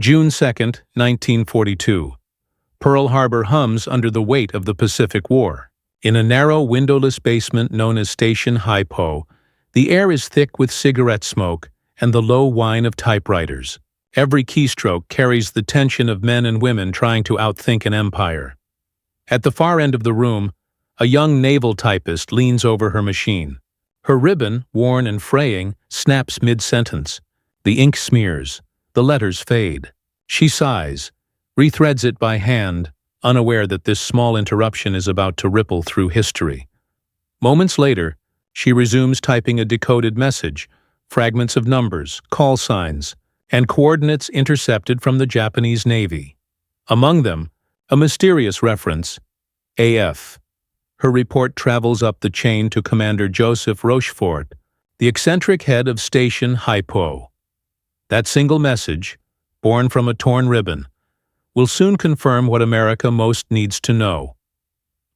June 2, 1942. Pearl Harbor hums under the weight of the Pacific War. In a narrow, windowless basement known as Station Hypo, the air is thick with cigarette smoke and the low whine of typewriters. Every keystroke carries the tension of men and women trying to outthink an empire. At the far end of the room, a young naval typist leans over her machine. Her ribbon, worn and fraying, snaps mid-sentence. The ink smears. The letters fade. She sighs, rethreads it by hand, unaware that this small interruption is about to ripple through history. Moments later, she resumes typing a decoded message, fragments of numbers, call signs, and coordinates intercepted from the Japanese Navy. Among them, a mysterious reference, AF. Her report travels up the chain to Commander Joseph Rochefort, the eccentric head of Station Hypo. That single message, born from a torn ribbon, will soon confirm what America most needs to know.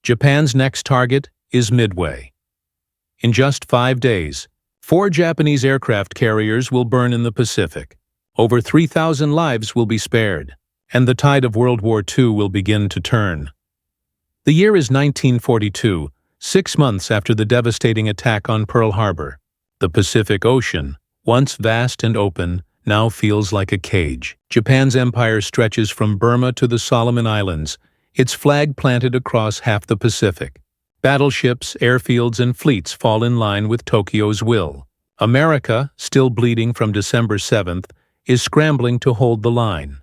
Japan's next target is Midway. In just 5 days, 4 Japanese aircraft carriers will burn in the Pacific. Over 3,000 lives will be spared, and the tide of World War II will begin to turn. The year is 1942, 6 months after the devastating attack on Pearl Harbor. The Pacific Ocean, once vast and open, now feels like a cage. Japan's empire stretches from Burma to the Solomon Islands, its flag planted across half the Pacific. Battleships, airfields, and fleets fall in line with Tokyo's will. America, still bleeding from December 7th, is scrambling to hold the line.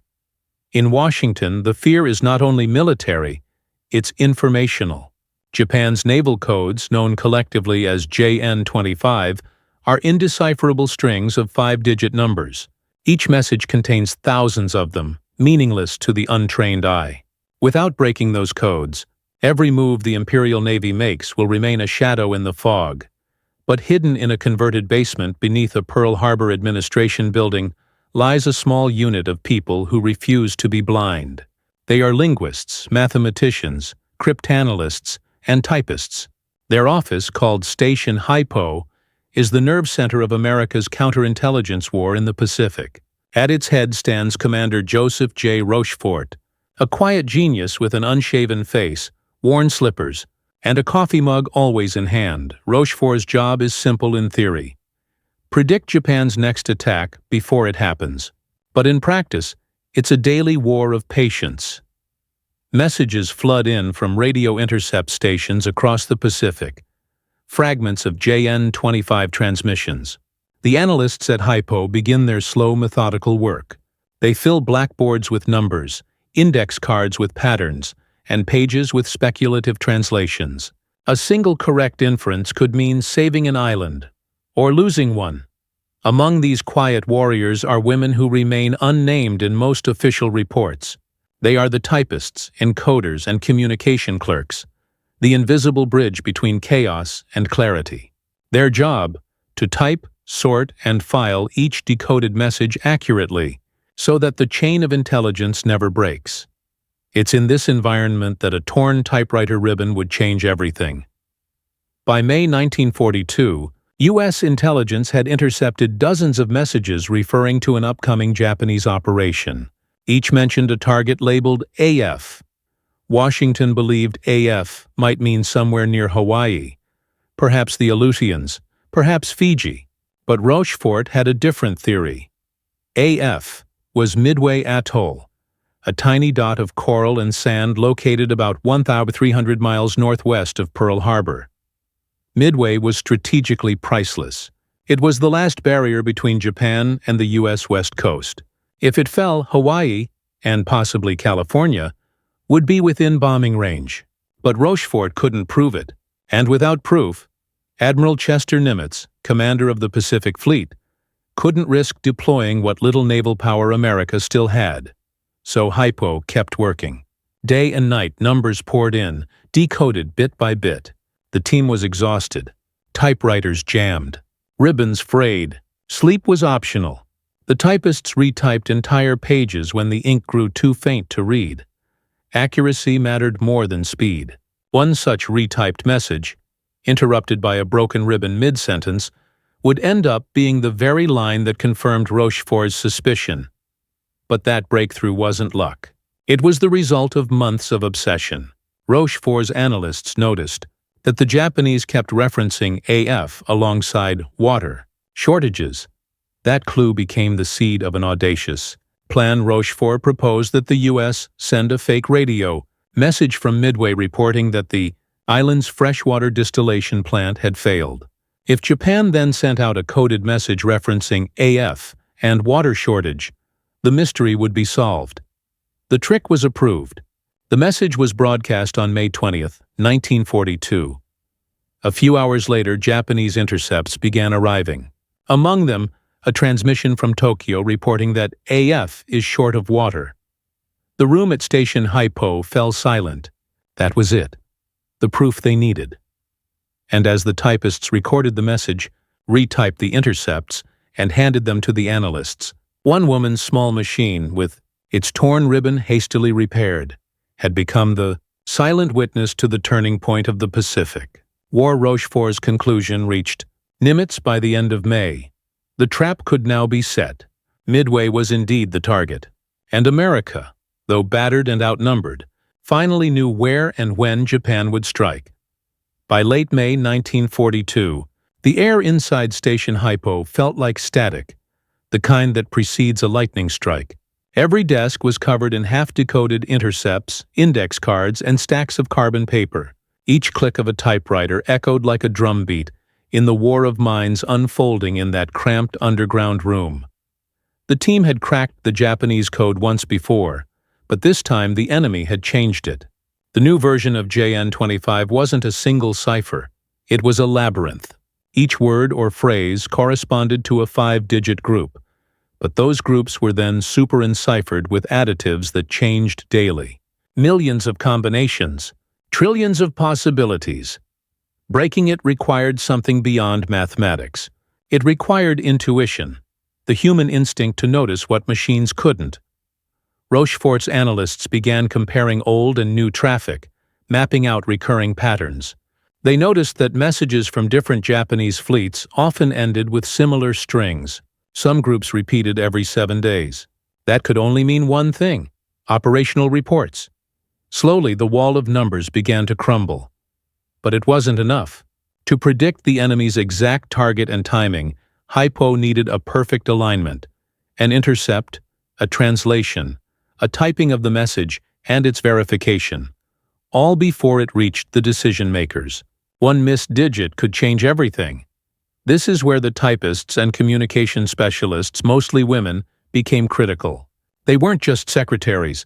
In Washington, the fear is not only military, it's informational. Japan's naval codes, known collectively as JN-25, are indecipherable strings of 5-digit numbers. Each message contains thousands of them, meaningless to the untrained eye. Without breaking those codes, every move the Imperial Navy makes will remain a shadow in the fog. But hidden in a converted basement beneath a Pearl Harbor administration building lies a small unit of people who refuse to be blind. They are linguists, mathematicians, cryptanalysts, and typists. Their office, called Station Hypo, is the nerve center of America's counterintelligence war in the Pacific. At its head stands Commander Joseph J. Rochefort, a quiet genius with an unshaven face, worn slippers, and a coffee mug always in hand. Rochefort's job is simple in theory: predict Japan's next attack before it happens. But in practice, it's a daily war of patience. Messages flood in from radio intercept stations across the Pacific, fragments of JN-25 transmissions. The analysts at Hypo begin their slow, methodical work. They fill blackboards with numbers, index cards with patterns, and pages with speculative translations. A single correct inference could mean saving an island, or losing one. Among these quiet warriors are women who remain unnamed in most official reports. They are the typists, encoders, and communication clerks, the invisible bridge between chaos and clarity. Their job, to type, sort, and file each decoded message accurately, so that the chain of intelligence never breaks. It's in this environment that a torn typewriter ribbon would change everything. By May 1942, U.S. intelligence had intercepted dozens of messages referring to an upcoming Japanese operation. Each mentioned a target labeled AF. Washington believed AF might mean somewhere near Hawaii, perhaps the Aleutians, perhaps Fiji. But Rochefort had a different theory. AF was Midway Atoll, a tiny dot of coral and sand located about 1,300 miles northwest of Pearl Harbor. Midway was strategically priceless. It was the last barrier between Japan and the U.S. West Coast. If it fell, Hawaii, and possibly California, would be within bombing range. But Rochefort couldn't prove it, and without proof, Admiral Chester Nimitz, commander of the Pacific Fleet, couldn't risk deploying what little naval power America still had. So Hypo kept working. Day and night, numbers poured in, decoded bit by bit. The team was exhausted. Typewriters jammed. Ribbons frayed. Sleep was optional. The typists retyped entire pages when the ink grew too faint to read. Accuracy mattered more than speed. One such retyped message, interrupted by a broken ribbon mid-sentence, would end up being the very line that confirmed Rochefort's suspicion. But that breakthrough wasn't luck. It was the result of months of obsession. Rochefort's analysts noticed that the Japanese kept referencing AF alongside water shortages. That clue became the seed of an audacious plan. Rochefort proposed that the U.S. send a fake radio message from Midway reporting that the island's freshwater distillation plant had failed. If Japan then sent out a coded message referencing AF and water shortage, the mystery would be solved. The trick was approved. The message was broadcast on May 20th, 1942. A few hours later, Japanese intercepts began arriving. Among them, a transmission from Tokyo reporting that AF is short of water. The room at Station Haipo fell silent. That was it. The proof they needed. And as the typists recorded the message, retyped the intercepts, and handed them to the analysts, one woman's small machine, with its torn ribbon hastily repaired, had become the silent witness to the turning point of the Pacific. War. Rochefort's conclusion reached Nimitz by the end of May. The trap could now be set. Midway was indeed the target. And America, though battered and outnumbered, finally knew where and when Japan would strike. By late May 1942, the air inside Station Haipo felt like static, the kind that precedes a lightning strike. Every desk was covered in half-decoded intercepts, index cards, and stacks of carbon paper. Each click of a typewriter echoed like a drumbeat in the war of minds unfolding in that cramped underground room. The team had cracked the Japanese code once before, but this time the enemy had changed it. The new version of JN-25 wasn't a single cipher. It was a labyrinth. Each word or phrase corresponded to a 5-digit group, but those groups were then super-enciphered with additives that changed daily. Millions of combinations, trillions of possibilities. Breaking it required something beyond mathematics. It required intuition, the human instinct to notice what machines couldn't. Rochefort's analysts began comparing old and new traffic, mapping out recurring patterns. They noticed that messages from different Japanese fleets often ended with similar strings. Some groups repeated every 7 days. That could only mean one thing: operational reports. Slowly, the wall of numbers began to crumble. But it wasn't enough. To predict the enemy's exact target and timing, Haipo needed a perfect alignment, an intercept, a translation, a typing of the message, and its verification, all before it reached the decision-makers. One missed digit could change everything. This is where the typists and communication specialists, mostly women, became critical. They weren't just secretaries.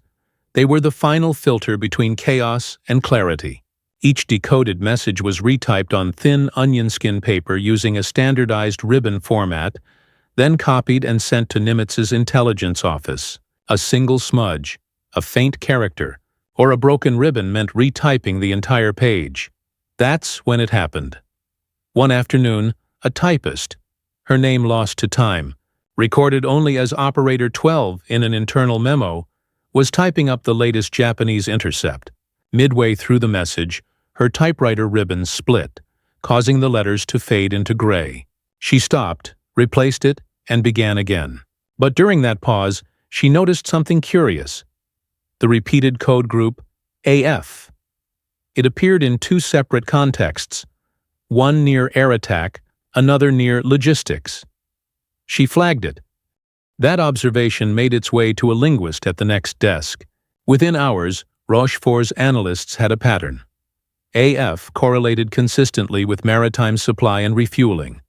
They were the final filter between chaos and clarity. Each decoded message was retyped on thin onion skin paper using a standardized ribbon format, then copied and sent to Nimitz's intelligence office. A single smudge, a faint character, or a broken ribbon meant retyping the entire page. That's when it happened. One afternoon, a typist, her name lost to time, recorded only as Operator 12 in an internal memo, was typing up the latest Japanese intercept. Midway through the message, her typewriter ribbon split, causing the letters to fade into gray. She stopped, replaced it, and began again. But during that pause, she noticed something curious. The repeated code group AF. It appeared in 2 separate contexts, one near air attack, another near logistics. She flagged it. That observation made its way to a linguist at the next desk. Within hours, Rochefort's analysts had a pattern. AF correlated consistently with maritime supply and refueling,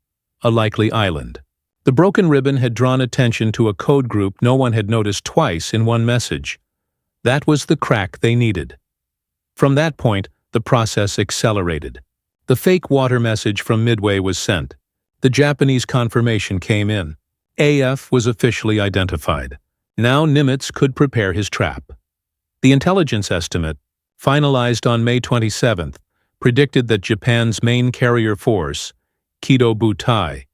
a likely island. The broken ribbon had drawn attention to a code group no one had noticed twice in one message. That was the crack they needed. From that point, the process accelerated. The fake water message from Midway was sent. The Japanese confirmation came in. AF was officially identified. Now Nimitz could prepare his trap. The intelligence estimate, finalized on May 27th, predicted that Japan's main carrier force, Kido Butai,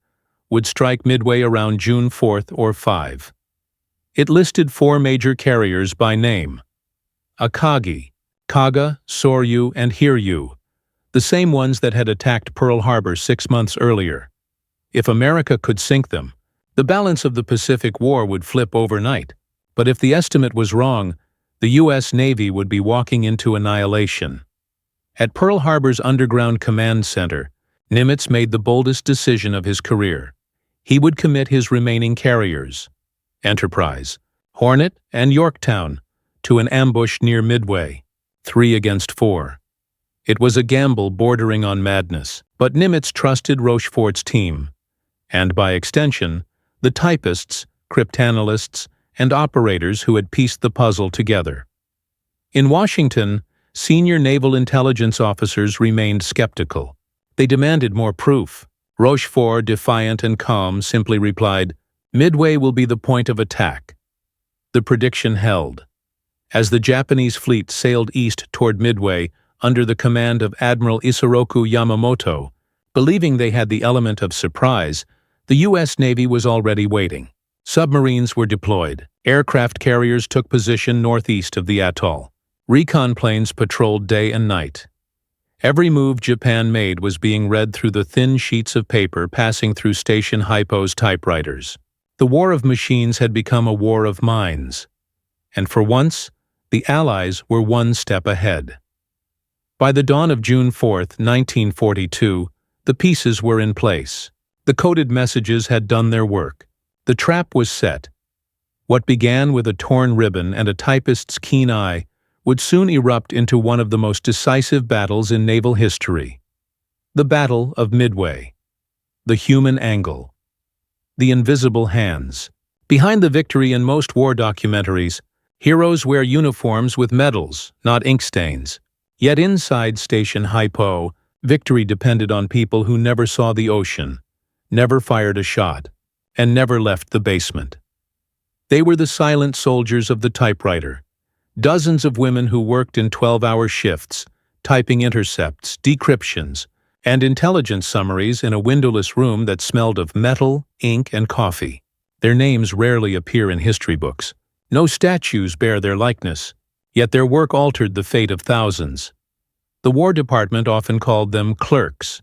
would strike Midway around June 4th or 5. It listed 4 major carriers by name: Akagi, Kaga, Soryu, and Hiryu, the same ones that had attacked Pearl Harbor 6 months earlier. If America could sink them, the balance of the Pacific War would flip overnight. But if the estimate was wrong, the U.S. Navy would be walking into annihilation. At Pearl Harbor's underground command center, Nimitz made the boldest decision of his career. He would commit his remaining carriers, Enterprise, Hornet, and Yorktown, to an ambush near Midway, 3 against 4. It was a gamble bordering on madness, but Nimitz trusted Rochefort's team, and by extension, the typists, cryptanalysts, and operators who had pieced the puzzle together. In Washington, senior naval intelligence officers remained skeptical. They demanded more proof. Rochefort, defiant and calm, simply replied, "Midway will be the point of attack." The prediction held. As the Japanese fleet sailed east toward Midway under the command of Admiral Isoroku Yamamoto, believing they had the element of surprise, the U.S. Navy was already waiting. Submarines were deployed. Aircraft carriers took position northeast of the atoll. Recon planes patrolled day and night. Every move Japan made was being read through the thin sheets of paper passing through Station Hypo's typewriters. The war of machines had become a war of minds, and for once, the Allies were one step ahead. By the dawn of June 4, 1942, the pieces were in place. The coded messages had done their work. The trap was set. What began with a torn ribbon and a typist's keen eye would soon erupt into one of the most decisive battles in naval history. The Battle of Midway. The human angle. The invisible hands. Behind the victory in most war documentaries, heroes wear uniforms with medals, not ink stains. Yet inside Station Hypo, victory depended on people who never saw the ocean, never fired a shot, and never left the basement. They were the silent soldiers of the typewriter. Dozens of women who worked in 12-hour shifts, typing intercepts, decryptions, and intelligence summaries in a windowless room that smelled of metal, ink, and coffee. Their names rarely appear in history books. No statues bear their likeness, yet their work altered the fate of thousands. The War Department often called them clerks,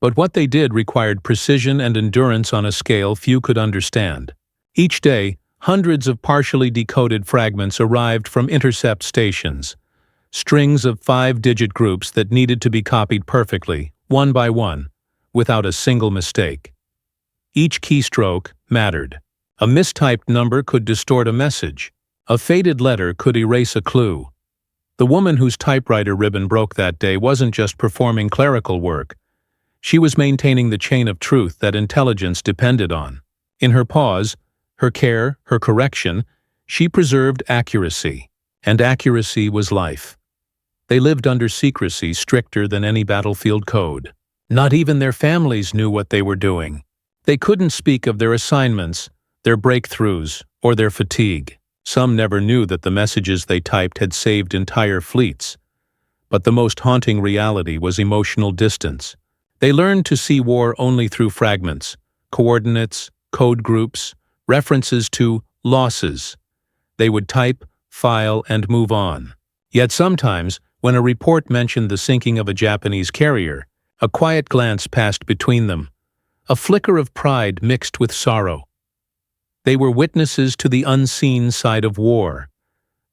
but what they did required precision and endurance on a scale few could understand. Each day, hundreds of partially decoded fragments arrived from intercept stations, strings of 5-digit groups that needed to be copied perfectly, one by one, without a single mistake. Each keystroke mattered. A mistyped number could distort a message. A faded letter could erase a clue. The woman whose typewriter ribbon broke that day wasn't just performing clerical work. She was maintaining the chain of truth that intelligence depended on. In her pause, her care, her correction, she preserved accuracy, and accuracy was life. They lived under secrecy stricter than any battlefield code. Not even their families knew what they were doing. They couldn't speak of their assignments, their breakthroughs, or their fatigue. Some never knew that the messages they typed had saved entire fleets. But the most haunting reality was emotional distance. They learned to see war only through fragments, coordinates, code groups, references to losses. They would type, file, and move on. Yet sometimes, when a report mentioned the sinking of a Japanese carrier, a quiet glance passed between them, a flicker of pride mixed with sorrow. They were witnesses to the unseen side of war,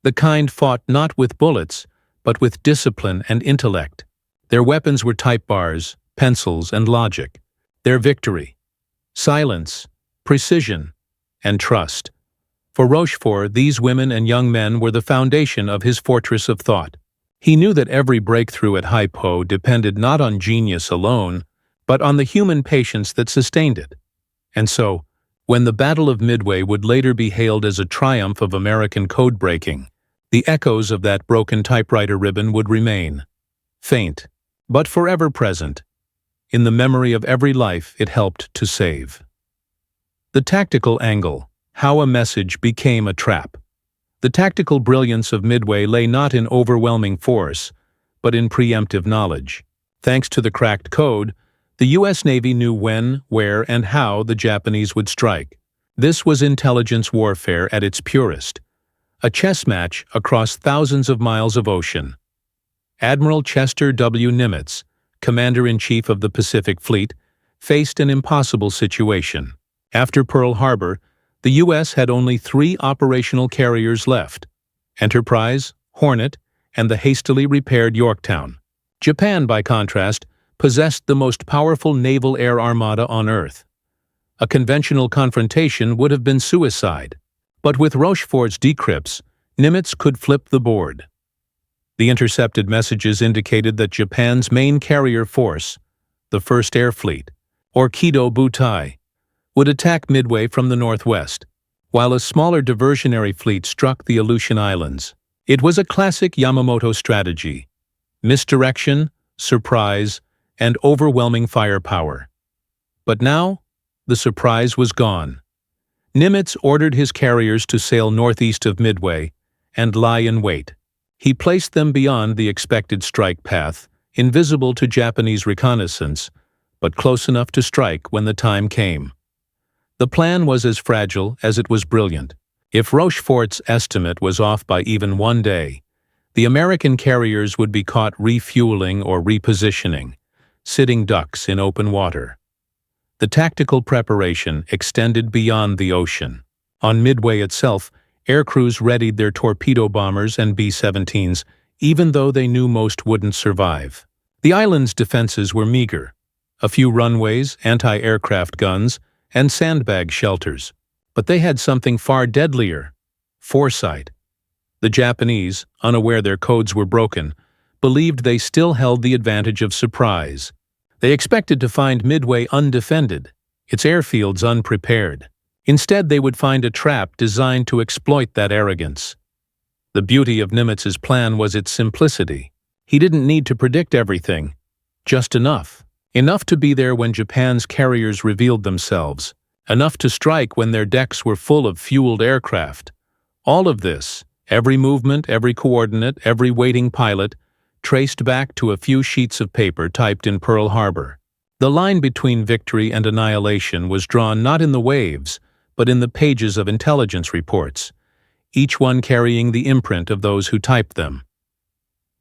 the kind fought not with bullets, but with discipline and intellect. Their weapons were type bars, pencils, and logic. Their victory, silence, precision, and trust. For Rochefort, these women and young men were the foundation of his fortress of thought. He knew that every breakthrough at Hypo depended not on genius alone, but on the human patience that sustained it. And so, when the Battle of Midway would later be hailed as a triumph of American code-breaking, the echoes of that broken typewriter ribbon would remain, faint, but forever present, in the memory of every life it helped to save. The tactical angle, how a message became a trap. The tactical brilliance of Midway lay not in overwhelming force, but in preemptive knowledge. Thanks to the cracked code, the U.S. Navy knew when, where, and how the Japanese would strike. This was intelligence warfare at its purest, a chess match across thousands of miles of ocean. Admiral Chester W. Nimitz, Commander-in-Chief of the Pacific Fleet, faced an impossible situation. After Pearl Harbor, The U.S. had only 3 operational carriers left: Enterprise, Hornet, and the hastily repaired Yorktown. Japan, by contrast, possessed the most powerful naval air armada on Earth. A conventional confrontation would have been suicide, but with Rochefort's decrypts, Nimitz could flip the board. The intercepted messages indicated that Japan's main carrier force, the First Air Fleet, or Kido Butai, would attack Midway from the northwest, while a smaller diversionary fleet struck the Aleutian Islands. It was a classic Yamamoto strategy: misdirection, surprise, and overwhelming firepower. But now, the surprise was gone. Nimitz ordered his carriers to sail northeast of Midway and lie in wait. He placed them beyond the expected strike path, invisible to Japanese reconnaissance, but close enough to strike when the time came. The plan was as fragile as it was brilliant. If Rochefort's estimate was off by even 1 day, the American carriers would be caught refueling or repositioning, sitting ducks in open water. The tactical preparation extended beyond the ocean. On Midway itself, aircrews readied their torpedo bombers and B-17s, even though they knew most wouldn't survive. The island's defenses were meager: a few runways, anti-aircraft guns, and sandbag shelters. But they had something far deadlier: foresight. The Japanese, unaware their codes were broken, believed they still held the advantage of surprise. They expected to find Midway undefended, its airfields unprepared. Instead, they would find a trap designed to exploit that arrogance. The beauty of Nimitz's plan was its simplicity. He didn't need to predict everything, just enough. Enough to be there when Japan's carriers revealed themselves, enough to strike when their decks were full of fueled aircraft. All of this, every movement, every coordinate, every waiting pilot, traced back to a few sheets of paper typed in Pearl Harbor. The line between victory and annihilation was drawn not in the waves, but in the pages of intelligence reports, each one carrying the imprint of those who typed them.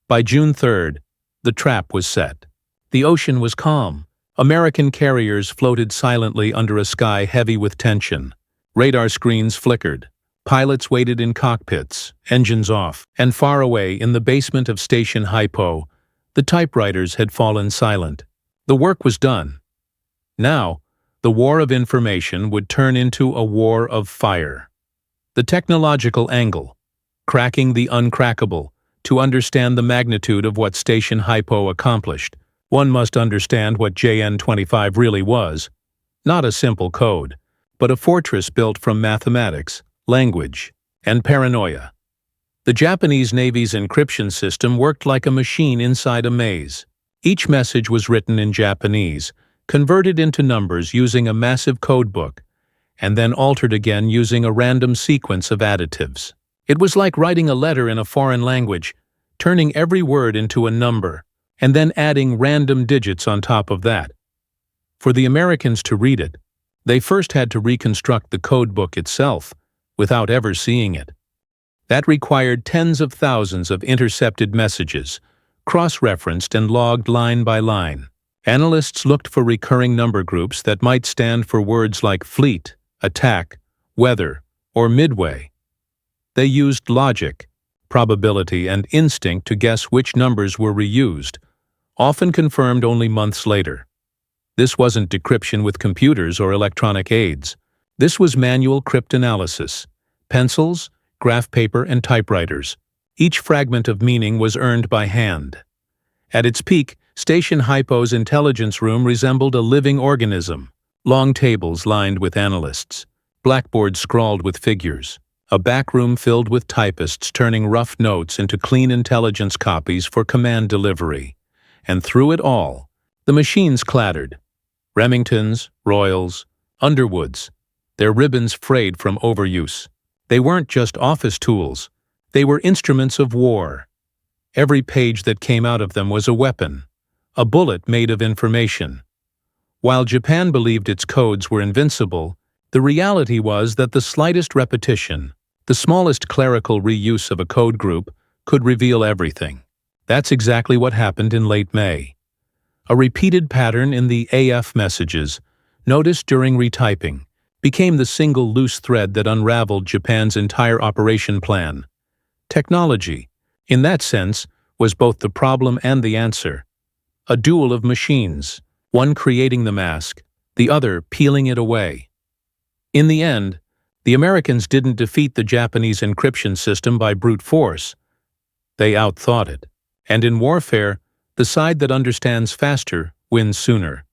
By June 3rd, the trap was set. The ocean was calm. American carriers floated silently under a sky heavy with tension. Radar screens flickered. Pilots waited in cockpits, engines off, and far away in the basement of Station Hypo, the typewriters had fallen silent. The work was done. Now, the war of information would turn into a war of fire. The technological angle, cracking the uncrackable. To understand the magnitude of what Station Hypo accomplished, one must understand what JN-25 really was. Not a simple code, but a fortress built from mathematics, language, and paranoia. The Japanese Navy's encryption system worked like a machine inside a maze. Each message was written in Japanese, converted into numbers using a massive codebook, and then altered again using a random sequence of additives. It was like writing a letter in a foreign language, turning every word into a number, and then adding random digits on top of that. For the Americans to read it, they first had to reconstruct the codebook itself, without ever seeing it. That required tens of thousands of intercepted messages, cross-referenced and logged line by line. Analysts looked for recurring number groups that might stand for words like fleet, attack, weather, or midway. They used logic, probability, and instinct to guess which numbers were reused, often confirmed only months later. This wasn't decryption with computers or electronic aids. This was manual cryptanalysis: pencils, graph paper, and typewriters. Each fragment of meaning was earned by hand. At its peak, Station Hypo's intelligence room resembled a living organism. Long tables lined with analysts, blackboards scrawled with figures, a back room filled with typists turning rough notes into clean intelligence copies for command delivery. And through it all, the machines clattered. Remingtons, Royals, Underwoods, their ribbons frayed from overuse. They weren't just office tools. They were instruments of war. Every page that came out of them was a weapon, a bullet made of information. While Japan believed its codes were invincible, the reality was that the slightest repetition, the smallest clerical reuse of a code group, could reveal everything. That's exactly what happened in late May. A repeated pattern in the AF messages, noticed during retyping, became the single loose thread that unraveled Japan's entire operation plan. Technology, in that sense, was both the problem and the answer. A duel of machines, one creating the mask, the other peeling it away. In the end, the Americans didn't defeat the Japanese encryption system by brute force. They outthought it. And in warfare, the side that understands faster wins sooner.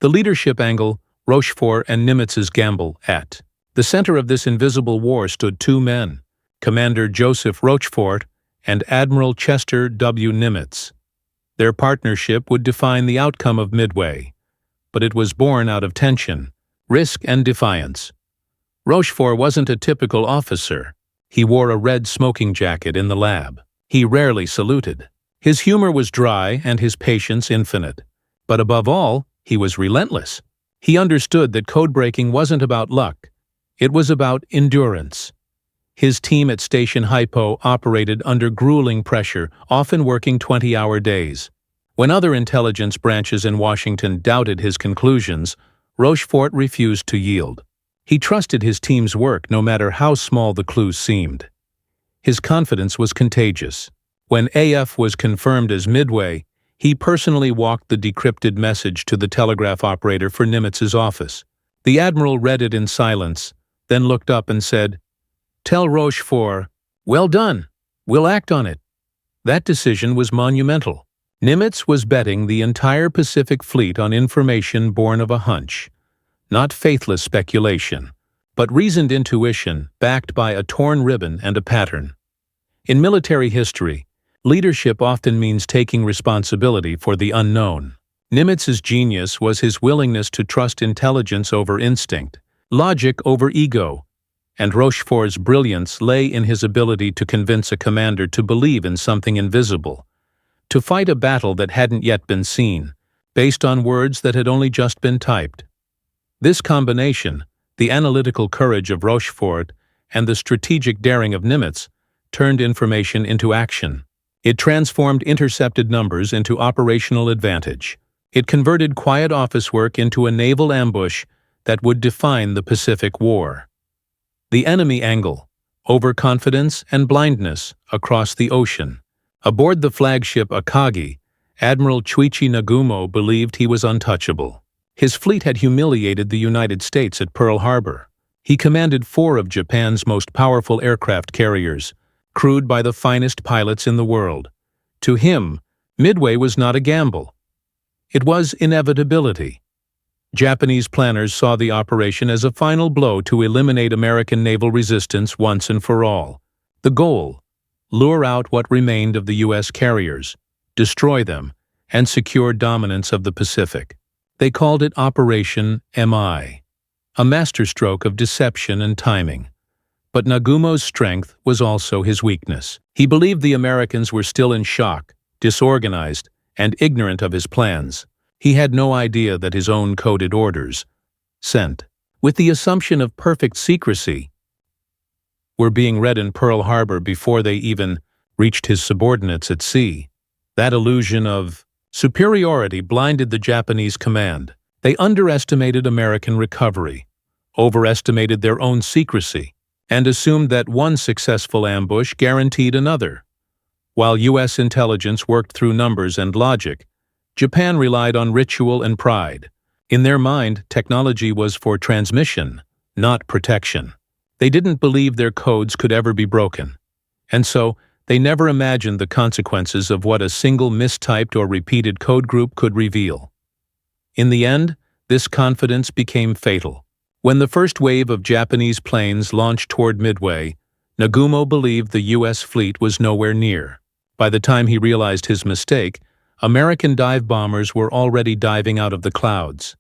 The leadership angle, Rochefort and Nimitz's gamble at the center of this invisible war stood two men, Commander Joseph Rochefort and Admiral Chester W. Nimitz. Their partnership would define the outcome of Midway, but it was born out of tension, risk, and defiance. Rochefort wasn't a typical officer. He wore a red smoking jacket in the lab. He rarely saluted. His humor was dry and his patience infinite. But above all, he was relentless. He understood that code-breaking wasn't about luck. It was about endurance. His team at Station Hypo operated under grueling pressure, often working 20-hour days. When other intelligence branches in Washington doubted his conclusions, Rochefort refused to yield. He trusted his team's work no matter how small the clues seemed. His confidence was contagious. When AF was confirmed as Midway, he personally walked the decrypted message to the telegraph operator for Nimitz's office. The admiral read it in silence, then looked up and said, "Tell Rochefort, well done, we'll act on it." That decision was monumental. Nimitz was betting the entire Pacific Fleet on information born of a hunch, not faithless speculation, but reasoned intuition backed by a torn ribbon and a pattern. In military history, leadership often means taking responsibility for the unknown. Nimitz's genius was his willingness to trust intelligence over instinct, logic over ego, and Rochefort's brilliance lay in his ability to convince a commander to believe in something invisible, to fight a battle that hadn't yet been seen, based on words that had only just been typed. This combination, the analytical courage of Rochefort and the strategic daring of Nimitz, turned information into action. It transformed intercepted numbers into operational advantage. It converted quiet office work into a naval ambush that would define the Pacific War. The enemy angle, overconfidence and blindness across the ocean. Aboard the flagship Akagi, Admiral Chuichi Nagumo believed he was untouchable. His fleet had humiliated the United States at Pearl Harbor. He commanded 4 of Japan's most powerful aircraft carriers, crewed by the finest pilots in the world. To him, Midway was not a gamble. It was inevitability. Japanese planners saw the operation as a final blow to eliminate American naval resistance once and for all. The goal: lure out what remained of the U.S. carriers, destroy them, and secure dominance of the Pacific. They called it Operation MI, a masterstroke of deception and timing. But Nagumo's strength was also his weakness. He believed the Americans were still in shock, disorganized, and ignorant of his plans. He had no idea that his own coded orders, sent with the assumption of perfect secrecy, were being read in Pearl Harbor before they even reached his subordinates at sea. That illusion of superiority blinded the Japanese command. They underestimated American recovery, overestimated their own secrecy, and assumed that one successful ambush guaranteed another. While U.S. intelligence worked through numbers and logic, Japan relied on ritual and pride. In their mind, technology was for transmission, not protection. They didn't believe their codes could ever be broken, and so they never imagined the consequences of what a single mistyped or repeated code group could reveal. In the end, this confidence became fatal. When the first wave of Japanese planes launched toward Midway, Nagumo believed the U.S. fleet was nowhere near. By the time he realized his mistake, American dive bombers were already diving out of the clouds.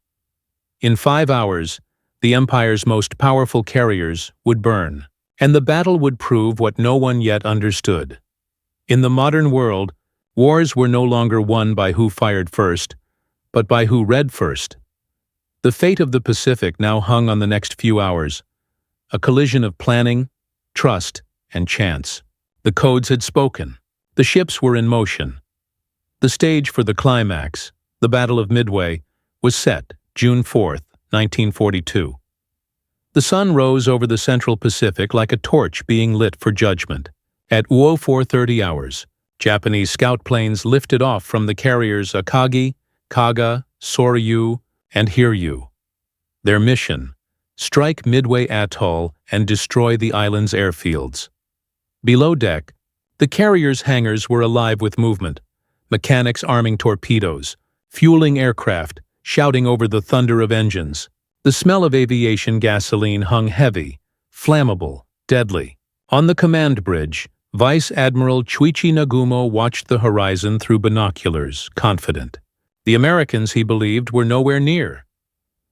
In 5 hours, the Empire's most powerful carriers would burn, and the battle would prove what no one yet understood. In the modern world, wars were no longer won by who fired first, but by who read first. The fate of the Pacific now hung on the next few hours, a collision of planning, trust, and chance. The codes had spoken. The ships were in motion. The stage for the climax, the Battle of Midway, was set June 4, 1942. The sun rose over the central Pacific like a torch being lit for judgment. At 0430 hours, Japanese scout planes lifted off from the carriers Akagi, Kaga, Soryu, and Hiryu. Their mission: strike Midway Atoll and destroy the island's airfields. Below deck, the carriers' hangars were alive with movement, mechanics arming torpedoes, fueling aircraft, shouting over the thunder of engines. The smell of aviation gasoline hung heavy, flammable, deadly. On the command bridge, Vice Admiral Chuichi Nagumo watched the horizon through binoculars, confident. The Americans, he believed, were nowhere near.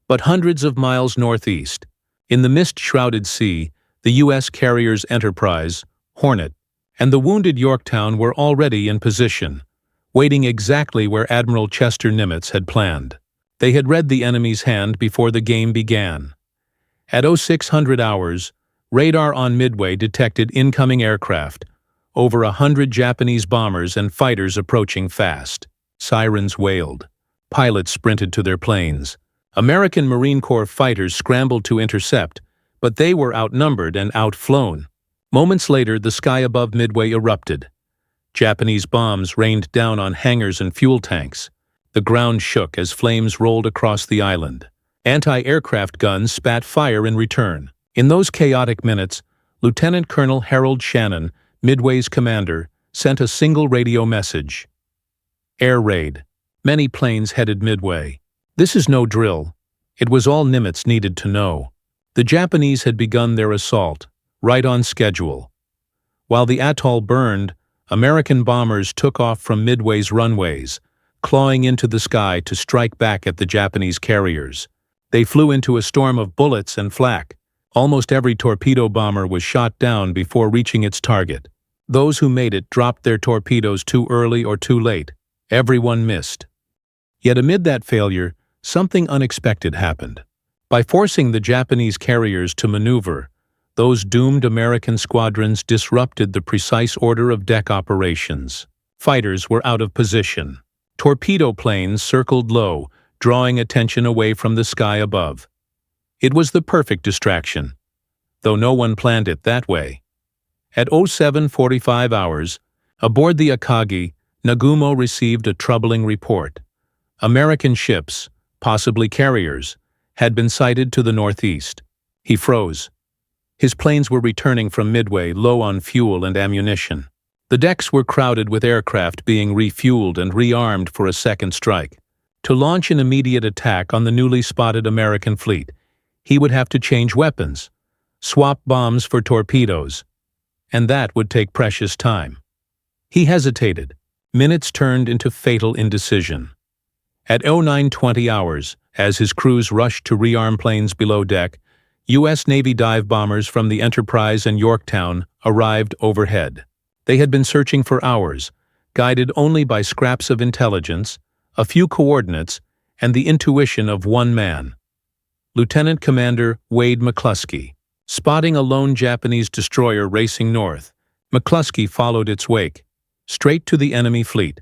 But hundreds of miles northeast, in the mist-shrouded sea, the U.S. carriers Enterprise, Hornet, and the wounded Yorktown were already in position, waiting exactly where Admiral Chester Nimitz had planned. They had read the enemy's hand before the game began. At 0600 hours, radar on Midway detected incoming aircraft, over 100 Japanese bombers and fighters approaching fast. Sirens wailed. Pilots sprinted to their planes. American Marine Corps fighters scrambled to intercept, but they were outnumbered and outflown. Moments later, the sky above Midway erupted. Japanese bombs rained down on hangars and fuel tanks. The ground shook as flames rolled across the island. Anti-aircraft guns spat fire in return. In those chaotic minutes, Lieutenant Colonel Harold Shannon, Midway's commander, sent a single radio message. Air raid. Many planes headed Midway. This is no drill. It was all Nimitz needed to know. The Japanese had begun their assault, right on schedule. While the atoll burned, American bombers took off from Midway's runways, clawing into the sky to strike back at the Japanese carriers. They flew into a storm of bullets and flak. Almost every torpedo bomber was shot down before reaching its target. Those who made it dropped their torpedoes too early or too late. Everyone missed. Yet amid that failure, something unexpected happened. By forcing the Japanese carriers to maneuver, those doomed American squadrons disrupted the precise order of deck operations. Fighters were out of position. Torpedo planes circled low, drawing attention away from the sky above. It was the perfect distraction, though no one planned it that way. At 0745 hours, aboard the Akagi, Nagumo received a troubling report. American ships, possibly carriers, had been sighted to the northeast. He froze. His planes were returning from Midway low on fuel and ammunition. The decks were crowded with aircraft being refueled and rearmed for a second strike. To launch an immediate attack on the newly spotted American fleet, he would have to change weapons, swap bombs for torpedoes, and that would take precious time. He hesitated. Minutes turned into fatal indecision. At 0920 hours, as his crews rushed to rearm planes below deck, U.S. Navy dive bombers from the Enterprise and Yorktown arrived overhead. They had been searching for hours, guided only by scraps of intelligence, a few coordinates, and the intuition of one man. Lieutenant Commander Wade McCluskey. Spotting a lone Japanese destroyer racing north, McCluskey followed its wake, straight to the enemy fleet.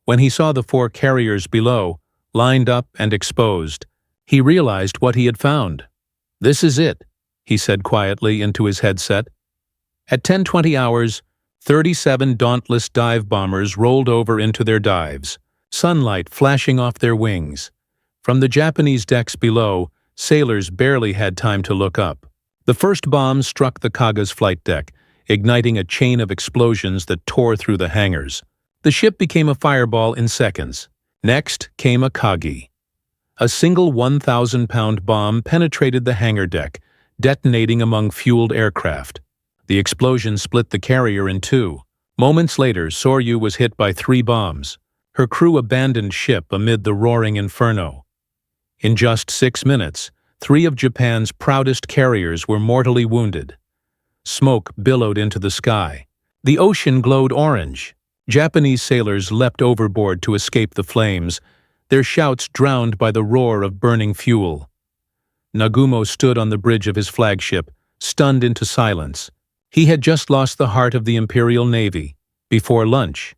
When he saw the 4 carriers below, lined up and exposed, he realized what he had found. "This is it," he said quietly into his headset. At 10:20 hours, 37 dauntless dive bombers rolled over into their dives, sunlight flashing off their wings. From the Japanese decks below, sailors barely had time to look up. The first bomb struck the Kaga's flight deck, igniting a chain of explosions that tore through the hangars. The ship became a fireball in seconds. Next came Akagi. A single 1,000-pound bomb penetrated the hangar deck, detonating among fueled aircraft. The explosion split the carrier in two. Moments later, Soryu was hit by 3 bombs. Her crew abandoned ship amid the roaring inferno. In just 6 minutes, 3 of Japan's proudest carriers were mortally wounded. Smoke billowed into the sky. The ocean glowed orange. Japanese sailors leapt overboard to escape the flames, their shouts drowned by the roar of burning fuel. Nagumo stood on the bridge of his flagship, stunned into silence. He had just lost the heart of the Imperial Navy, before lunch.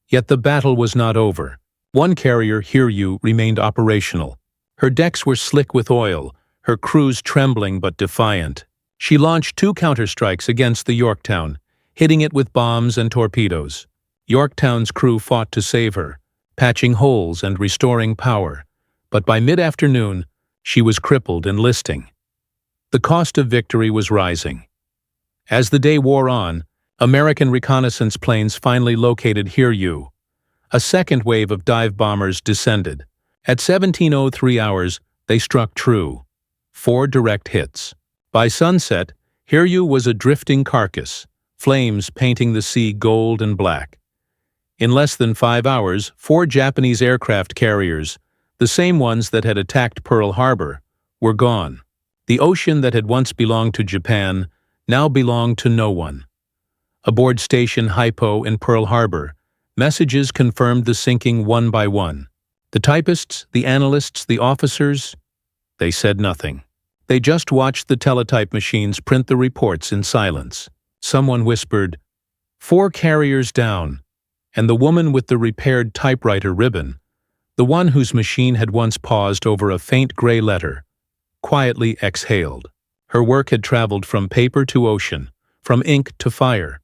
Yet the battle was not over. One carrier, Hiryu, remained operational. Her decks were slick with oil, her crews trembling but defiant. She launched 2 counterstrikes against the Yorktown, hitting it with bombs and torpedoes. Yorktown's crew fought to save her, patching holes and restoring power, but by mid-afternoon, she was crippled and listing. The cost of victory was rising. As the day wore on, American reconnaissance planes finally located Hiryu. A second wave of dive bombers descended. At 17:03 hours, they struck true. 4 direct hits. By sunset, Hiryu was a drifting carcass, flames painting the sea gold and black. In less than 5 hours, 4 Japanese aircraft carriers, the same ones that had attacked Pearl Harbor, were gone. The ocean that had once belonged to Japan now belonged to no one. Aboard Station Hypo in Pearl Harbor, messages confirmed the sinking one by one. The typists, the analysts, the officers, they said nothing. They just watched the teletype machines print the reports in silence. Someone whispered, "4 carriers down," and the woman with the repaired typewriter ribbon, the one whose machine had once paused over a faint gray letter, quietly exhaled. Her work had traveled from paper to ocean, from ink to fire.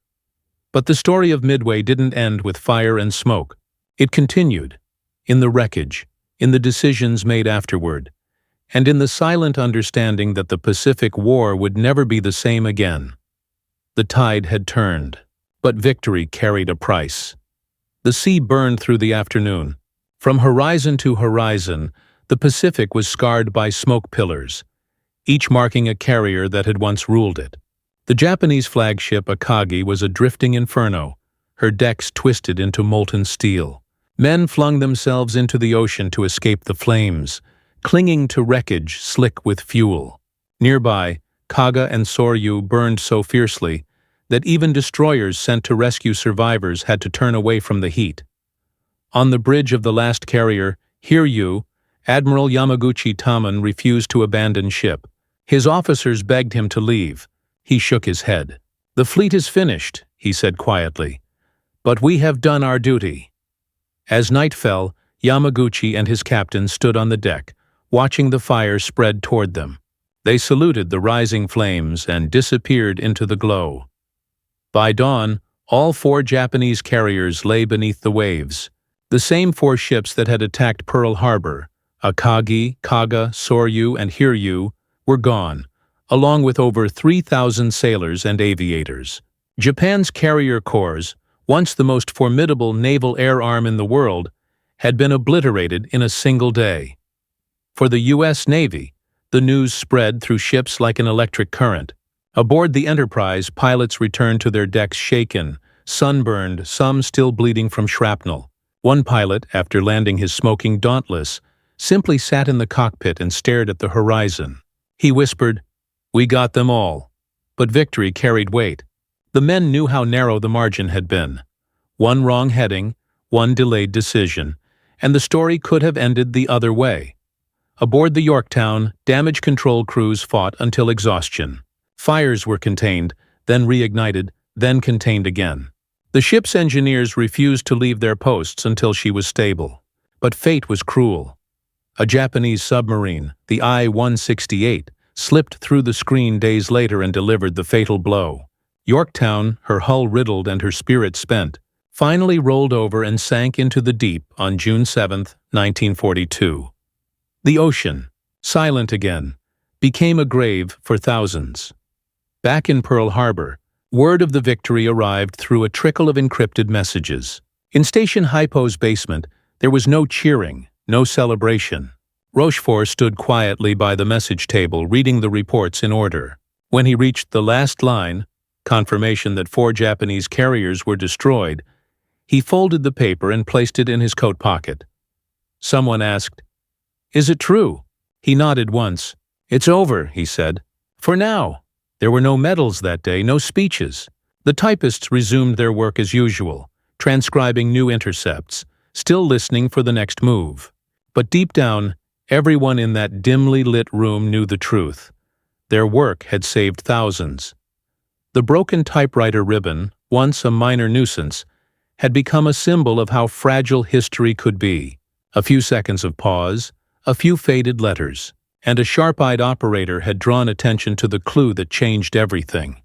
But the story of Midway didn't end with fire and smoke. It continued, in the wreckage, in the decisions made afterward, and in the silent understanding that the Pacific War would never be the same again. The tide had turned, but victory carried a price. The sea burned through the afternoon. From horizon to horizon, the Pacific was scarred by smoke pillars, each marking a carrier that had once ruled it. The Japanese flagship Akagi was a drifting inferno, her decks twisted into molten steel. Men flung themselves into the ocean to escape the flames, clinging to wreckage slick with fuel. Nearby, Kaga and Soryu burned so fiercely that even destroyers sent to rescue survivors had to turn away from the heat. On the bridge of the last carrier, Hiryu, Admiral Yamaguchi Taman refused to abandon ship. His officers begged him to leave. He shook his head. "The fleet is finished," he said quietly, "but we have done our duty." As night fell, Yamaguchi and his captain stood on the deck, watching the fire spread toward them. They saluted the rising flames and disappeared into the glow. By dawn, all 4 Japanese carriers lay beneath the waves. The same 4 ships that had attacked Pearl Harbor, Akagi, Kaga, Soryu, and Hiryu, were gone, along with over 3,000 sailors and aviators. Japan's carrier corps, once the most formidable naval air arm in the world, had been obliterated in a single day. For the U.S. Navy, the news spread through ships like an electric current. Aboard the Enterprise, pilots returned to their decks shaken, sunburned, some still bleeding from shrapnel. One pilot, after landing his smoking Dauntless, simply sat in the cockpit and stared at the horizon. He whispered, "We got them all." But victory carried weight. The men knew how narrow the margin had been. One wrong heading, one delayed decision, and the story could have ended the other way. Aboard the Yorktown, damage control crews fought until exhaustion. Fires were contained, then reignited, then contained again. The ship's engineers refused to leave their posts until she was stable. But fate was cruel. A Japanese submarine, the I-168, slipped through the screen days later and delivered the fatal blow. Yorktown, her hull riddled and her spirit spent, finally rolled over and sank into the deep on June 7, 1942. The ocean, silent again, became a grave for thousands. Back in Pearl Harbor, word of the victory arrived through a trickle of encrypted messages. In Station Hypo's basement, there was no cheering, no celebration. Rochefort stood quietly by the message table, reading the reports in order. When he reached the last line, confirmation that 4 Japanese carriers were destroyed, he folded the paper and placed it in his coat pocket. Someone asked, "Is it true?" He nodded once. "It's over," he said. "For now." There were no medals that day, no speeches. The typists resumed their work as usual, transcribing new intercepts, still listening for the next move. But deep down, everyone in that dimly lit room knew the truth. Their work had saved thousands. The broken typewriter ribbon, once a minor nuisance, had become a symbol of how fragile history could be. A few seconds of pause, a few faded letters, and a sharp-eyed operator had drawn attention to the clue that changed everything.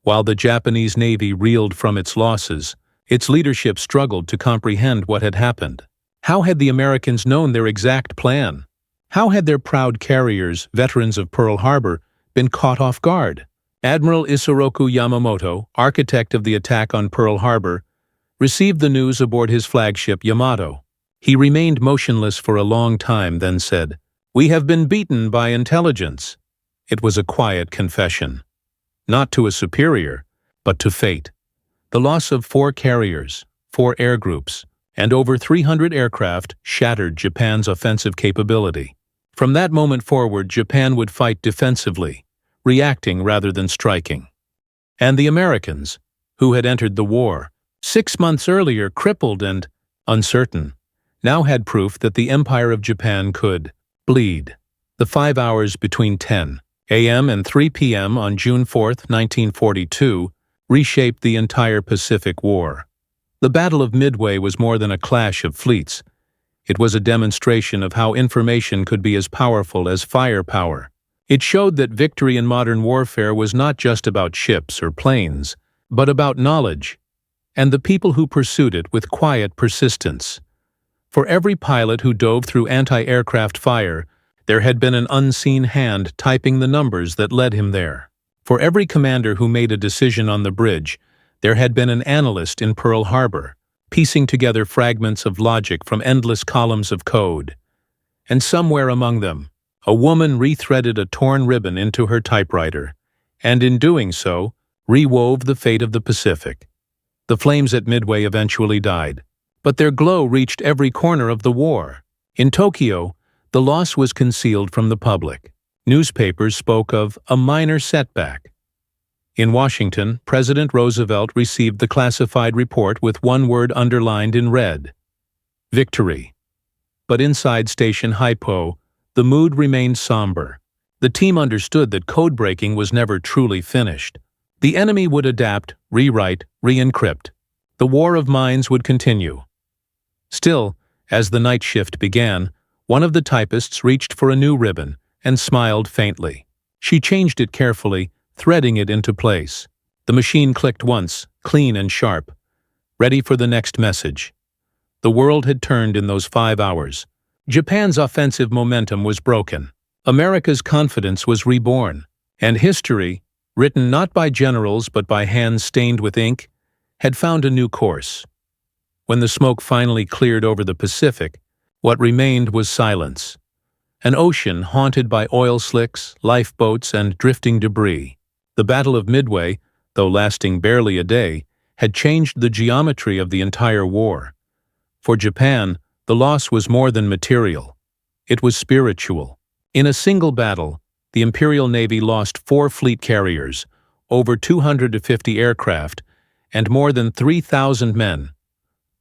While the Japanese Navy reeled from its losses, its leadership struggled to comprehend what had happened. How had the Americans known their exact plan? How had their proud carriers, veterans of Pearl Harbor, been caught off guard? Admiral Isoroku Yamamoto, architect of the attack on Pearl Harbor, received the news aboard his flagship Yamato. He remained motionless for a long time, then said, "We have been beaten by intelligence." It was a quiet confession. Not to a superior, but to fate. The loss of 4 carriers, 4 air groups, and over 300 aircraft shattered Japan's offensive capability. From that moment forward, Japan would fight defensively, reacting rather than striking. And the Americans, who had entered the war 6 months earlier crippled and uncertain, now had proof that the Empire of Japan could bleed. The 5 hours between 10 a.m. and 3 p.m. on June 4, 1942, reshaped the entire Pacific War. The Battle of Midway was more than a clash of fleets. It was a demonstration of how information could be as powerful as firepower. It showed that victory in modern warfare was not just about ships or planes, but about knowledge, and the people who pursued it with quiet persistence. For every pilot who dove through anti-aircraft fire, there had been an unseen hand typing the numbers that led him there. For every commander who made a decision on the bridge, there had been an analyst in Pearl Harbor, piecing together fragments of logic from endless columns of code. And somewhere among them, a woman rethreaded a torn ribbon into her typewriter, and in doing so, rewove the fate of the Pacific. The flames at Midway eventually died, but their glow reached every corner of the war. In Tokyo, the loss was concealed from the public. Newspapers spoke of a minor setback. In Washington, President Roosevelt received the classified report with one word underlined in red: victory. But inside Station Hypo, the mood remained somber. The team understood that code-breaking was never truly finished. The enemy would adapt, rewrite, re-encrypt. The war of minds would continue. Still, as the night shift began, one of the typists reached for a new ribbon and smiled faintly. She changed it carefully, threading it into place. The machine clicked once, clean and sharp, ready for the next message. The world had turned in those 5 hours. Japan's offensive momentum was broken. America's confidence was reborn, and history, written not by generals but by hands stained with ink, had found a new course. When the smoke finally cleared over the Pacific, what remained was silence. An ocean haunted by oil slicks, lifeboats, and drifting debris. The Battle of Midway, though lasting barely a day, had changed the geometry of the entire war. For Japan, the loss was more than material. It was spiritual. In a single battle, the Imperial Navy lost 4 fleet carriers, over 250 aircraft, and more than 3,000 men.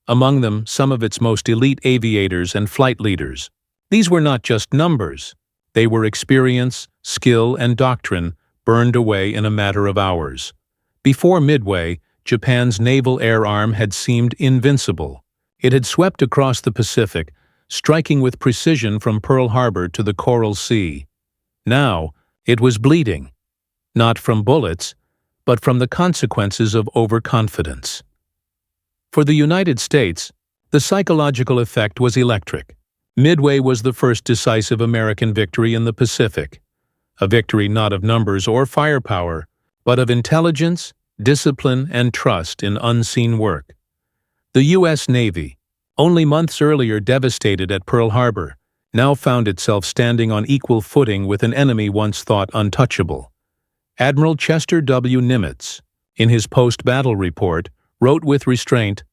Among them, some of its most elite aviators and flight leaders. These were not just numbers. They were experience, skill, and doctrine burned away in a matter of hours. Before Midway, Japan's naval air arm had seemed invincible. It had swept across the Pacific, striking with precision from Pearl Harbor to the Coral Sea. Now, it was bleeding, not from bullets, but from the consequences of overconfidence. For the United States, the psychological effect was electric. Midway was the first decisive American victory in the Pacific, a victory not of numbers or firepower, but of intelligence, discipline, and trust in unseen work. The U.S. Navy, only months earlier devastated at Pearl Harbor, now found itself standing on equal footing with an enemy once thought untouchable. Admiral Chester W. Nimitz, in his post-battle report, wrote with restraint,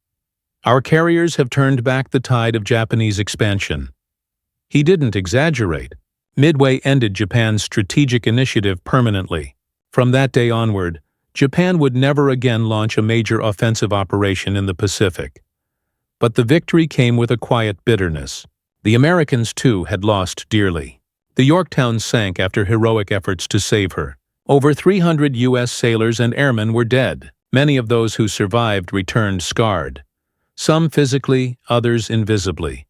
"Our carriers have turned back the tide of Japanese expansion." He didn't exaggerate. Midway ended Japan's strategic initiative permanently. From that day onward, Japan would never again launch a major offensive operation in the Pacific. But the victory came with a quiet bitterness. The Americans, too, had lost dearly. The Yorktown sank after heroic efforts to save her. Over 300 U.S. sailors and airmen were dead. Many of those who survived returned scarred. Some physically, others invisibly.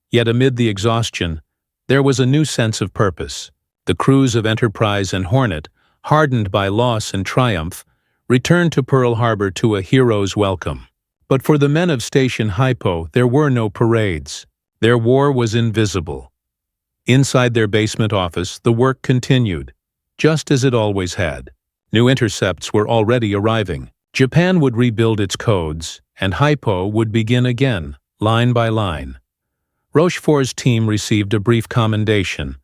Yet amid the exhaustion, There was a new sense of purpose. The crews of Enterprise and Hornet, hardened by loss and triumph, returned to Pearl Harbor to a hero's welcome. But for the men of Station Hypo, there were no parades. Their war was invisible. Inside their basement office, the work continued, just as it always had. New intercepts were already arriving. Japan would rebuild its codes, and Hypo would begin again, line by line. Rochefort's team received a brief commendation,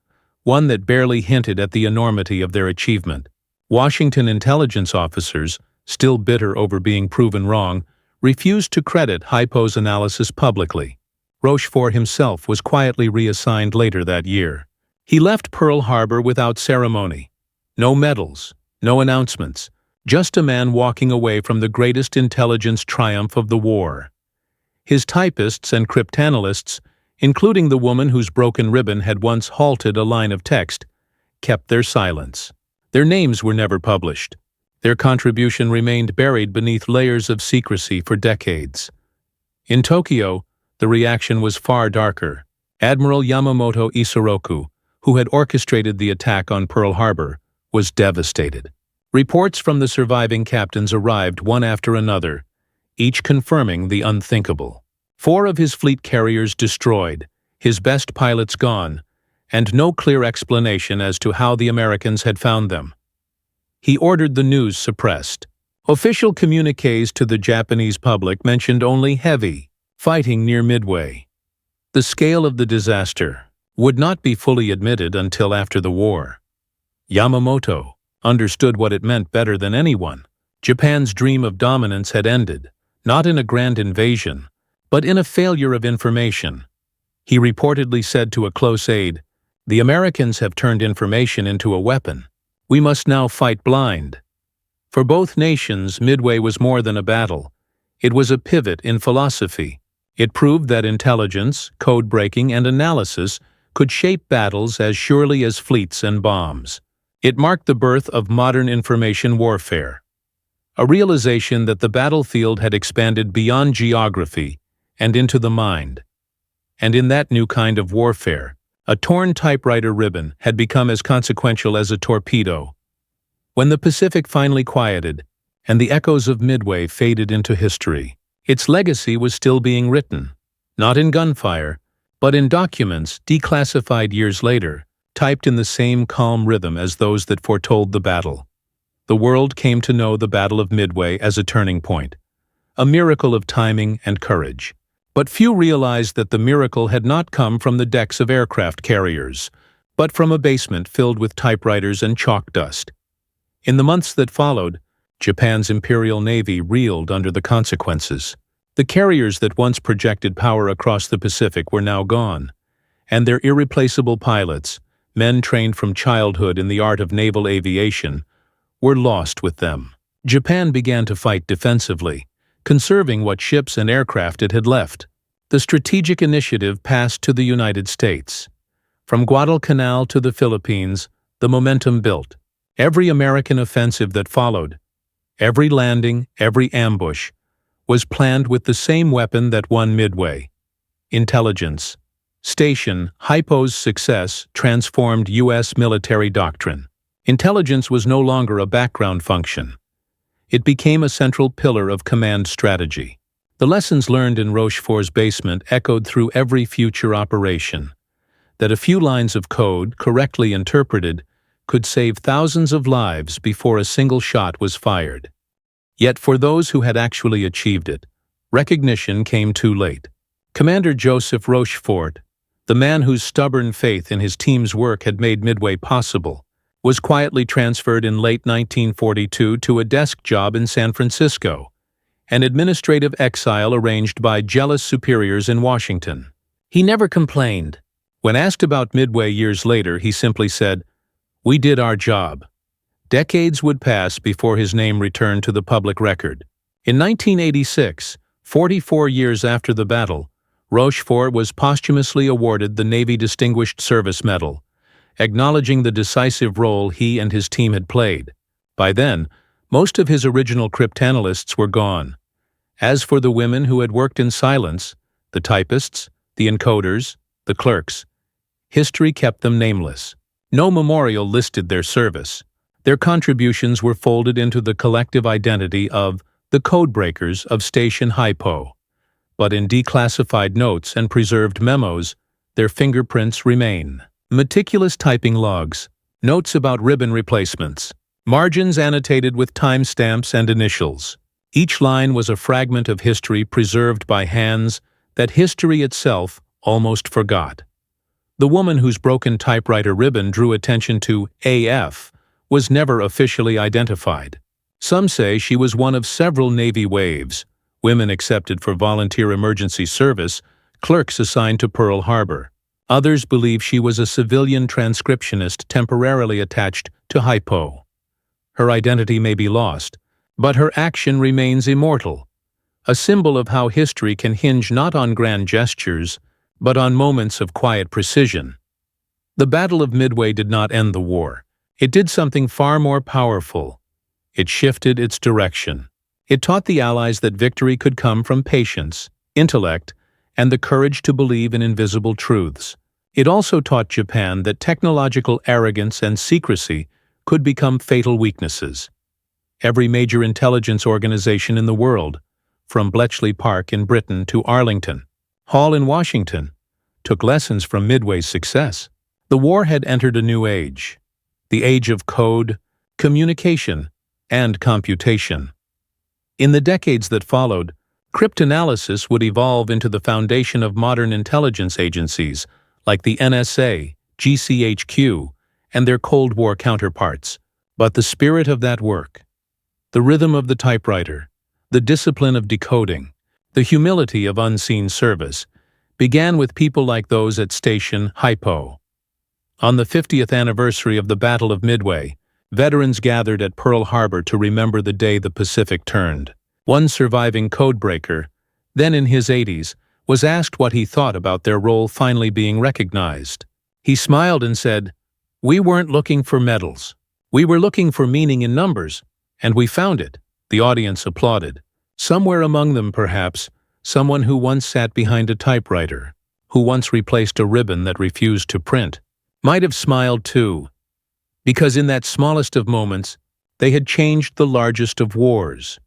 one that barely hinted at the enormity of their achievement. Washington intelligence officers, still bitter over being proven wrong, refused to credit Hypo's analysis publicly. Rochefort himself was quietly reassigned later that year. He left Pearl Harbor without ceremony. No medals, no announcements, just a man walking away from the greatest intelligence triumph of the war. His typists and cryptanalysts, including the woman whose broken ribbon had once halted a line of text, kept their silence. Their names were never published. Their contribution remained buried beneath layers of secrecy for decades. In Tokyo, the reaction was far darker. Admiral Yamamoto Isoroku, who had orchestrated the attack on Pearl Harbor, was devastated. Reports from the surviving captains arrived one after another, each confirming the unthinkable. 4 of his fleet carriers destroyed, his best pilots gone, and no clear explanation as to how the Americans had found them. He ordered the news suppressed. Official communiques to the Japanese public mentioned only heavy fighting near Midway. The scale of the disaster would not be fully admitted until after the war. Yamamoto understood what it meant better than anyone. Japan's dream of dominance had ended, not in a grand invasion, but in a failure of information. He reportedly said to a close aide, "The Americans have turned information into a weapon. We must now fight blind." For both nations, Midway was more than a battle. It was a pivot in philosophy. It proved that intelligence, code-breaking, and analysis could shape battles as surely as fleets and bombs. It marked the birth of modern information warfare, a realization that the battlefield had expanded beyond geography and into the mind. And in that new kind of warfare, a torn typewriter ribbon had become as consequential as a torpedo. When the Pacific finally quieted, and the echoes of Midway faded into history, its legacy was still being written, not in gunfire, but in documents declassified years later, typed in the same calm rhythm as those that foretold the battle. The world came to know the Battle of Midway as a turning point, a miracle of timing and courage. But few realized that the miracle had not come from the decks of aircraft carriers, but from a basement filled with typewriters and chalk dust. In the months that followed, Japan's Imperial Navy reeled under the consequences. The carriers that once projected power across the Pacific were now gone, and their irreplaceable pilots, men trained from childhood in the art of naval aviation, were lost with them. Japan began to fight defensively, conserving what ships and aircraft it had left. The strategic initiative passed to the United States. From Guadalcanal to the Philippines, the momentum built. Every American offensive that followed, every landing, every ambush, was planned with the same weapon that won Midway: intelligence. Station Hypo's success transformed U.S. military doctrine. Intelligence was no longer a background function. It became a central pillar of command strategy. The lessons learned in Rochefort's basement echoed through every future operation. That a few lines of code, correctly interpreted, could save thousands of lives before a single shot was fired. Yet for those who had actually achieved it, recognition came too late. Commander Joseph Rochefort, the man whose stubborn faith in his team's work had made Midway possible, was quietly transferred in late 1942 to a desk job in San Francisco, an administrative exile arranged by jealous superiors in Washington. He never complained. When asked about Midway years later, he simply said, "We did our job." Decades would pass before his name returned to the public record. In 1986, 44 years after the battle, Rochefort was posthumously awarded the Navy Distinguished Service Medal, acknowledging the decisive role he and his team had played. By then, most of his original cryptanalysts were gone. As for the women who had worked in silence, the typists, the encoders, the clerks, history kept them nameless. No memorial listed their service. Their contributions were folded into the collective identity of the codebreakers of Station Hypo. But in declassified notes and preserved memos, their fingerprints remain. Meticulous typing logs, notes about ribbon replacements, margins annotated with timestamps and initials. Each line was a fragment of history preserved by hands that history itself almost forgot. The woman whose broken typewriter ribbon drew attention to AF was never officially identified. Some say she was one of several Navy waves, women accepted for volunteer emergency service, clerks assigned to Pearl Harbor. Others believe she was a civilian transcriptionist temporarily attached to Hypo. Her identity may be lost, but her action remains immortal, a symbol of how history can hinge not on grand gestures, but on moments of quiet precision. The Battle of Midway did not end the war. It did something far more powerful. It shifted its direction. It taught the Allies that victory could come from patience, intellect, and the courage to believe in invisible truths. It also taught Japan that technological arrogance and secrecy could become fatal weaknesses. Every major intelligence organization in the world, from Bletchley Park in Britain to Arlington Hall in Washington, took lessons from Midway's success. The war had entered a new age, the age of code, communication, and computation. In the decades that followed, cryptanalysis would evolve into the foundation of modern intelligence agencies like the NSA, GCHQ, and their Cold War counterparts. But the spirit of that work, the rhythm of the typewriter, the discipline of decoding, the humility of unseen service, began with people like those at Station Hypo. On the 50th anniversary of the Battle of Midway, veterans gathered at Pearl Harbor to remember the day the Pacific turned. One surviving codebreaker, then in his 80s, was asked what he thought about their role finally being recognized. He smiled and said, "We weren't looking for medals. We were looking for meaning in numbers, and we found it." The audience applauded. Somewhere among them, perhaps, someone who once sat behind a typewriter, who once replaced a ribbon that refused to print, might have smiled too, because in that smallest of moments, they had changed the largest of wars.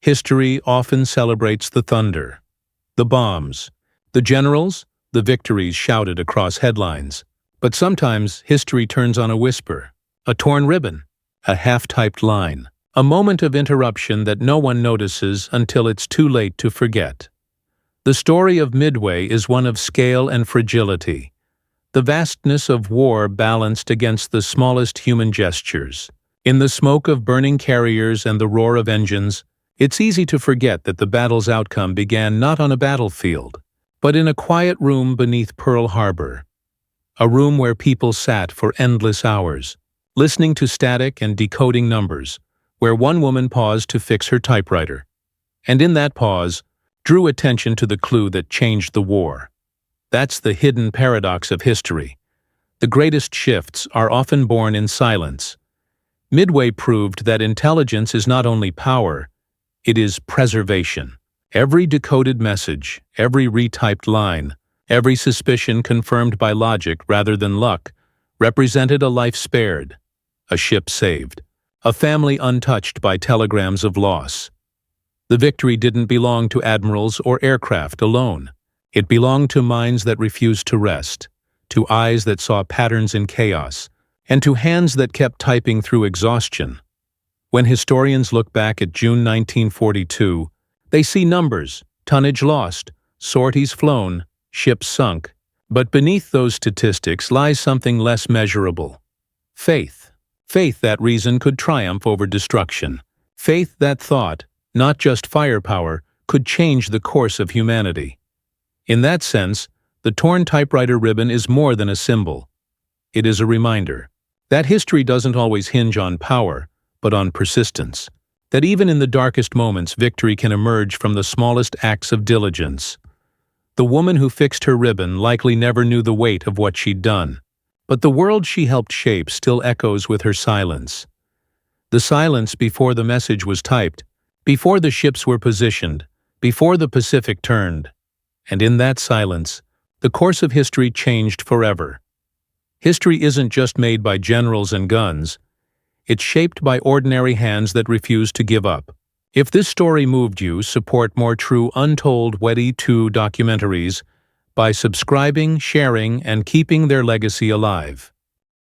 History often celebrates the thunder, the bombs, the generals, the victories shouted across headlines. But sometimes history turns on a whisper, a torn ribbon, a half-typed line, a moment of interruption that no one notices until it's too late to forget. The story of Midway is one of scale and fragility, the vastness of war balanced against the smallest human gestures. In the smoke of burning carriers and the roar of engines, it's easy to forget that the battle's outcome began not on a battlefield, but in a quiet room beneath Pearl Harbor, a room where people sat for endless hours, listening to static and decoding numbers, where one woman paused to fix her typewriter, and in that pause, drew attention to the clue that changed the war. That's the hidden paradox of history. The greatest shifts are often born in silence. Midway proved that intelligence is not only power, it is preservation. Every decoded message, every retyped line, every suspicion confirmed by logic rather than luck, represented a life spared, a ship saved, a family untouched by telegrams of loss. The victory didn't belong to admirals or aircraft alone. It belonged to minds that refused to rest, to eyes that saw patterns in chaos, and to hands that kept typing through exhaustion. When historians look back at June 1942, they see numbers, tonnage lost, sorties flown, ships sunk. But beneath those statistics lies something less measurable. Faith. Faith that reason could triumph over destruction. Faith that thought, not just firepower, could change the course of humanity. In that sense, the torn typewriter ribbon is more than a symbol. It is a reminder that history doesn't always hinge on power, but on persistence. That even in the darkest moments, victory can emerge from the smallest acts of diligence. The woman who fixed her ribbon likely never knew the weight of what she'd done, but the world she helped shape still echoes with her silence. The silence before the message was typed, before the ships were positioned, before the Pacific turned. And in that silence, the course of history changed forever. History isn't just made by generals and guns. It's shaped by ordinary hands that refuse to give up. If this story moved you, support more true Untold Wedi 2 documentaries by subscribing, sharing, and keeping their legacy alive.